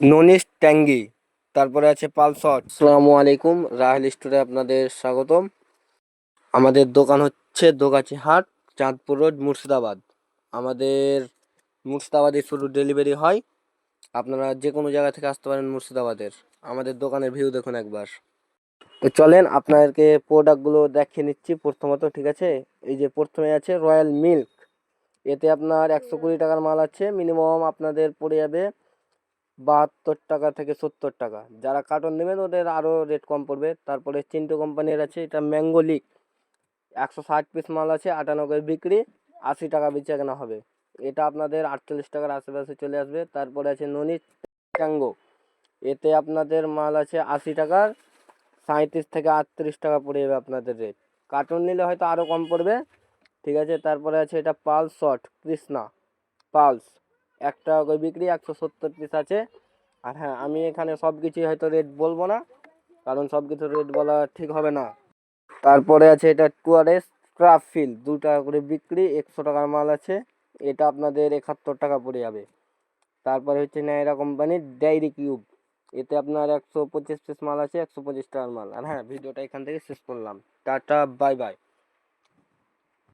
ননিস tangy, তারপরে আছে পালসট। আসসালামু আলাইকুম, রাহেল স্টোরে আপনাদের স্বাগতম। আমাদের দোকান হচ্ছে দোগাছি হাট, চাঁদপুর রোড, মুর্শিদাবাদ। আমাদের মুর্শিদাবাদে শুধু ডেলিভারি হয়, আপনারা যে কোনো জায়গা থেকে আসতে পারেন মুর্শিদাবাদের। আমাদের দোকানের ভিউ দেখুন একবার। তো চলেন আপনাদেরকে প্রোডাক্টগুলো দেখিয়ে নিচ্ছি প্রথমত, ঠিক আছে। এই যে প্রথমে আছে রয়্যাল মিল্ক, এতে আপনার 120 টাকার মাল আছে, মিনিমাম আপনাদের পড়ে যাবে 72 টাকা থেকে 70 টাকা। যারা কার্টন নেবেন ওদের আরও রেট কম পড়বে। তারপরে চিন্টু কোম্পানির আছে এটা ম্যাঙ্গো লিক, 160 পিস মাল আছে, 98 বিক্রি, 80 টাকা বেচে কেনা হবে। এটা আপনাদের 48 টাকার আশেপাশে চলে আসবে। তারপরে আছে ননি ট্যাঙ্গো, এতে আপনাদের মাল আছে 80 টাকার, 37 থেকে 38 টাকা পড়ে যাবে আপনাদের রেট। কার্টন নিলে হয়তো আরও কম পড়বে, ঠিক আছে। তারপরে আছে এটা পালস শট কৃষ্ণা পালস, 1 টাকা করে বিক্রি, 170 পিস আছে। আর হ্যাঁ, আমি এখানে সব কিছুই হয়তো রেট বলবো না, কারণ সব কিছু রেট বলা ঠিক হবে না। তারপরে আছে এটা টুয়ারেস ট্রাফিল, 2 টাকা করে বিক্রি, 100 টাকার মাল আছে, এটা আপনাদের 71 টাকা পড়ে যাবে। তারপরে হচ্ছে নাইরা কোম্পানির ডায়েরি কিউব, এতে আপনার 125 পিস মাল আছে, 125 টাকার মাল। আর হ্যাঁ, ভিডিওটা এখান থেকে শেষ করলাম। Tata, bye bye.